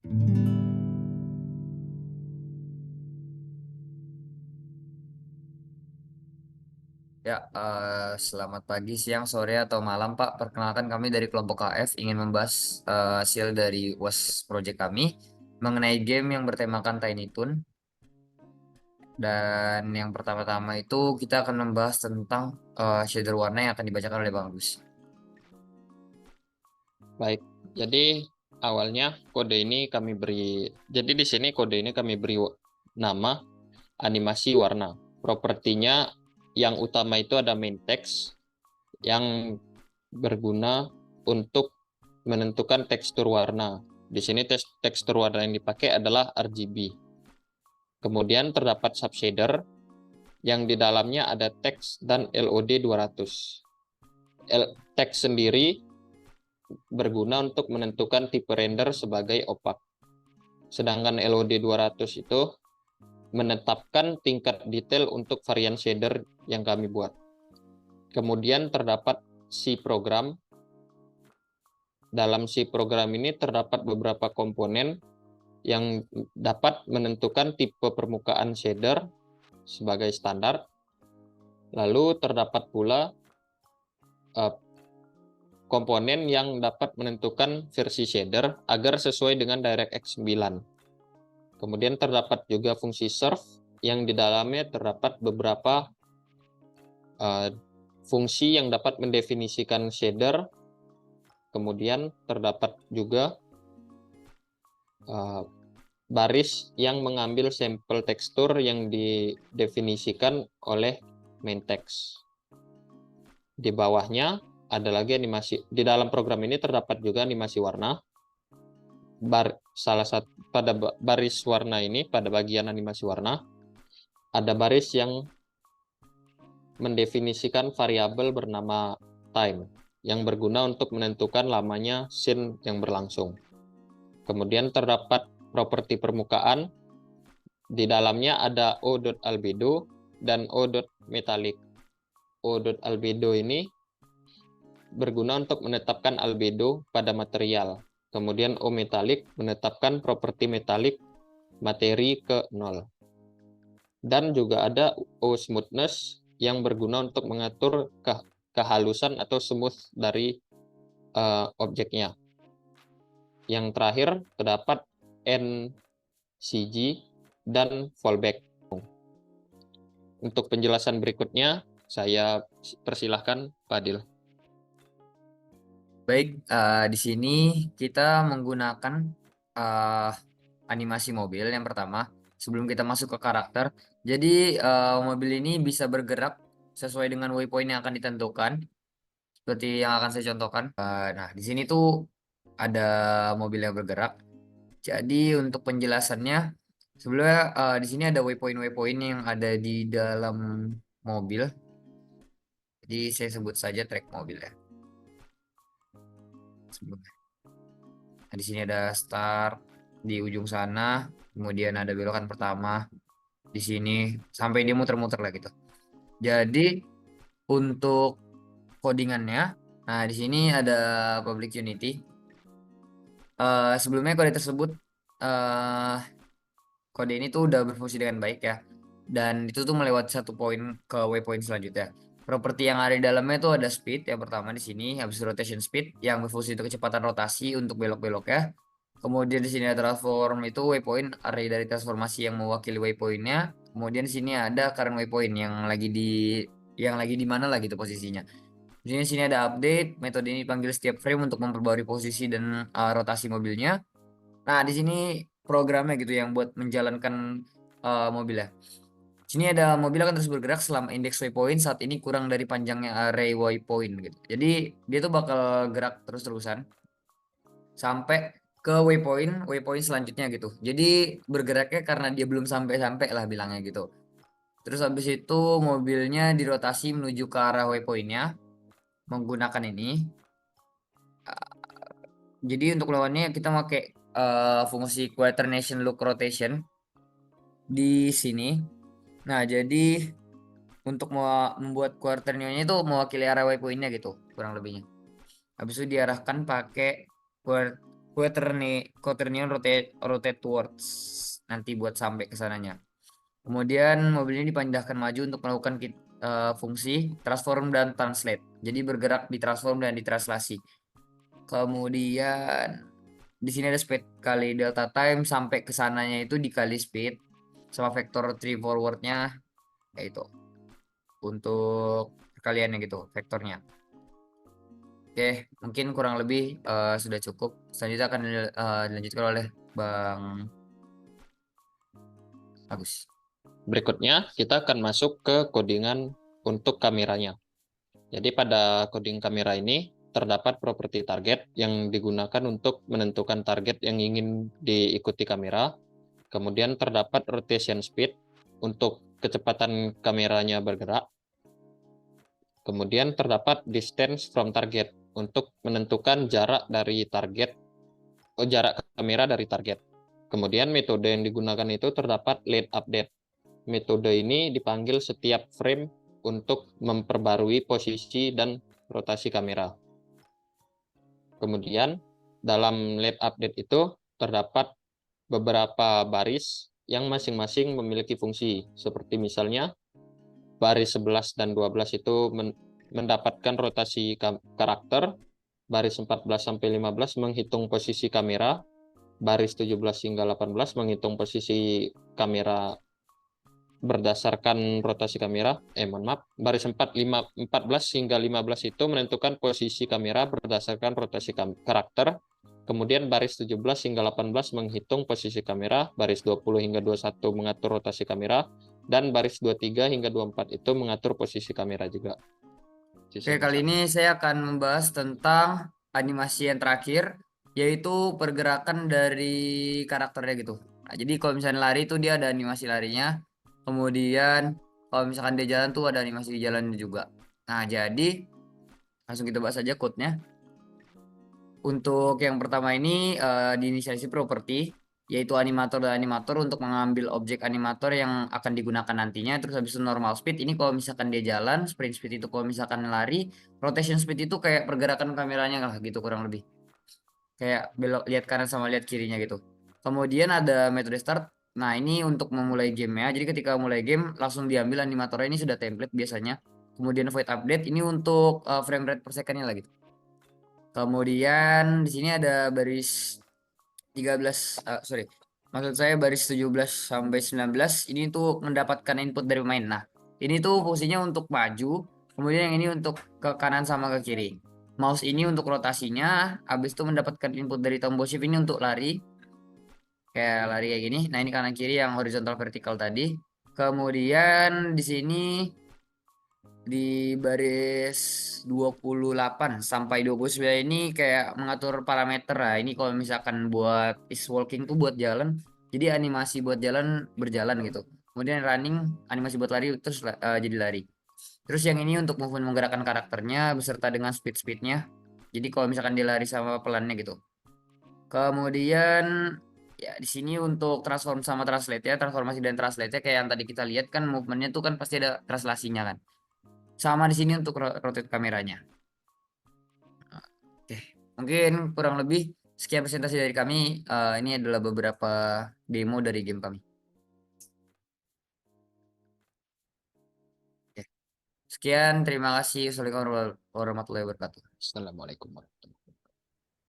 Ya, selamat pagi, siang, sore, atau malam, Pak. Perkenalkan kami dari kelompok KF ingin membahas hasil dari UAS project kami mengenai game yang bertemakan Tiny Toon. Dan yang pertama-tama itu kita akan membahas tentang shader warna yang akan dibacakan oleh Bang Gus. Baik, jadi awalnya jadi di sini kode ini kami beri nama animasi warna. Propertinya yang utama itu ada main text yang berguna untuk menentukan tekstur warna. Di sini tekstur warna yang dipakai adalah RGB. Kemudian terdapat subshader yang di dalamnya ada teks dan LOD 200. Teks sendiri berguna untuk menentukan tipe render sebagai opak. Sedangkan LOD 200 itu menetapkan tingkat detail untuk varian shader yang kami buat. Kemudian terdapat C program. Dalam C program ini terdapat beberapa komponen yang dapat menentukan tipe permukaan shader sebagai standar. Lalu terdapat pula komponen yang dapat menentukan versi shader agar sesuai dengan DirectX 9. Kemudian terdapat juga fungsi serve yang di dalamnya terdapat beberapa fungsi yang dapat mendefinisikan shader. Kemudian terdapat juga baris yang mengambil sampel tekstur yang didefinisikan oleh main text. Di bawahnya ada lagi animasi. Di dalam program ini terdapat juga animasi warna. Salah satu pada baris warna ini, pada bagian animasi warna, ada baris yang mendefinisikan variabel bernama time yang berguna untuk menentukan lamanya scene yang berlangsung. Kemudian terdapat properti permukaan. Di dalamnya ada O.albedo dan O.metallic. O.albedo ini berguna untuk menetapkan albedo pada material. Kemudian O.metallic menetapkan properti metalik materi ke 0. Dan juga ada O.smoothness yang berguna untuk mengatur kehalusan atau smooth dari objeknya. Yang terakhir terdapat NCG dan fallback. Untuk penjelasan berikutnya, saya persilahkan Pak Adil. Baik, di sini kita menggunakan uh, animasi mobil yang pertama sebelum kita masuk ke karakter. Jadi mobil ini bisa bergerak sesuai dengan waypoint yang akan ditentukan, seperti yang akan saya contohkan. Nah, di sini tuh ada mobil yang bergerak. Jadi untuk penjelasannya, sebelumnya di sini ada waypoint-waypoint yang ada di dalam mobil. Jadi saya sebut saja track mobil ya. Sebelumnya. Nah, di sini ada start di ujung sana, kemudian ada belokan pertama di sini sampai dia muter-muter lah gitu. Jadi untuk codingannya, nah di sini ada public unity. Sebelumnya kode tersebut eh kode ini tuh udah berfungsi dengan baik ya. Dan itu tuh melewati satu poin ke waypoint selanjutnya. Properti yang ada di dalamnya tuh ada speed yang pertama di sini, habis itu rotation speed yang berfungsi untuk kecepatan rotasi untuk belok-belok ya. Kemudian di sini ada transform itu waypoint array dari transformasi yang mewakili waypointnya. Kemudian di sini ada current waypoint yang lagi di mana lah gitu posisinya. Di sini ada update, metode ini dipanggil setiap frame untuk memperbarui posisi dan rotasi mobilnya. Nah, di sini programnya gitu yang buat menjalankan mobilnya. Sini ada mobil akan terus bergerak selama indeks waypoint saat ini kurang dari panjangnya array waypoint gitu. Jadi dia tuh bakal gerak terus-terusan sampai ke waypoint selanjutnya gitu. Jadi bergeraknya karena dia belum sampai-sampai lah bilangnya gitu. Terus habis itu mobilnya dirotasi menuju ke arah waypointnya menggunakan ini. Jadi untuk lawannya kita pakai fungsi quaternation look rotation di sini. Nah, jadi untuk membuat quaternionnya itu mewakili arah waypointnya gitu, kurang lebihnya. Habis itu diarahkan pakai quaternion rotate towards nanti buat sampai ke sananya. Kemudian mobil ini dipindahkan maju untuk melakukan fungsi transform dan translate. Jadi bergerak di transform dan ditranslasi. Kemudian di sini ada speed kali delta time sampai ke sananya itu dikali speed sama vektor 3 forwardnya yaitu untuk perkaliannya gitu vektornya. Oke, mungkin kurang lebih sudah cukup. Selanjutnya akan dilanjutkan oleh Bang Agus. Berikutnya, kita akan masuk ke codingan untuk kameranya. Jadi pada coding kamera ini terdapat properti target yang digunakan untuk menentukan target yang ingin diikuti kamera. Kemudian terdapat rotation speed untuk kecepatan kameranya bergerak. Kemudian terdapat distance from target untuk menentukan jarak dari target, jarak kamera dari target. Kemudian metode yang digunakan itu terdapat late update. Metode ini dipanggil setiap frame untuk memperbarui posisi dan rotasi kamera. Kemudian dalam late update itu terdapat beberapa baris yang masing-masing memiliki fungsi. Seperti misalnya baris 11 dan 12 itu mendapatkan rotasi karakter, baris 14 sampai 15 menghitung posisi kamera, baris 17 hingga 18 menghitung posisi kamera berdasarkan rotasi kamera, mohon maaf, baris 14 hingga 15 itu menentukan posisi kamera berdasarkan rotasi karakter, kemudian baris 17 hingga 18 menghitung posisi kamera, baris 20 hingga 21 mengatur rotasi kamera, dan baris 23 hingga 24 itu mengatur posisi kamera juga. Oke, kali ini saya akan membahas tentang animasi yang terakhir, yaitu pergerakan dari karakternya gitu. Nah, jadi kalau misalnya lari itu dia ada animasi larinya, kemudian kalau misalkan dia jalan tuh ada animasi di jalan juga. Nah, jadi langsung kita bahas aja code-nya. Untuk yang pertama ini diinisialisasi properti, yaitu animator dan animator untuk mengambil objek animator yang akan digunakan nantinya. Terus habis itu normal speed, ini kalau misalkan dia jalan, sprint speed itu kalau misalkan lari, rotation speed itu kayak pergerakan kameranya lah gitu kurang lebih. Kayak belok lihat kanan sama lihat kirinya gitu. Kemudian ada metode start. Nah, ini untuk memulai game ya. Jadi ketika mulai game langsung diambil animatornya, ini sudah template biasanya. Kemudian void update ini untuk frame rate per secondnya lah gitu. Kemudian di sini ada baris 13 sorry. Maksud saya baris 17 sampai 19 ini tuh mendapatkan input dari pemain. Nah, ini tuh fungsinya untuk maju, kemudian yang ini untuk ke kanan sama ke kiri. Mouse ini untuk rotasinya, habis itu mendapatkan input dari tombol shift ini untuk lari. Kayak lari kayak gini. Nah, ini kanan kiri yang horizontal vertikal tadi. Kemudian di sini di baris 28 sampai 29 ini kayak mengatur parameter lah. Ini kalau misalkan buat is walking tuh buat jalan. Jadi animasi buat jalan berjalan gitu. Kemudian running animasi buat lari terus jadi lari. Terus yang ini untuk movement menggerakkan karakternya beserta dengan speednya. Jadi kalau misalkan dia lari sama pelannya gitu. Kemudian ya di sini untuk transform sama translate ya, transformasi dan translate kayak yang tadi kita lihat kan movementnya tuh kan pasti ada translasinya kan. Sama di sini untuk rotate kameranya. Oke, mungkin kurang lebih sekian presentasi dari kami. Ini adalah beberapa demo dari game kami. Oke. Sekian, terima kasih. Assalamualaikum warahmatullahi wabarakatuh. Assalamualaikum warahmatullahi wabarakatuh.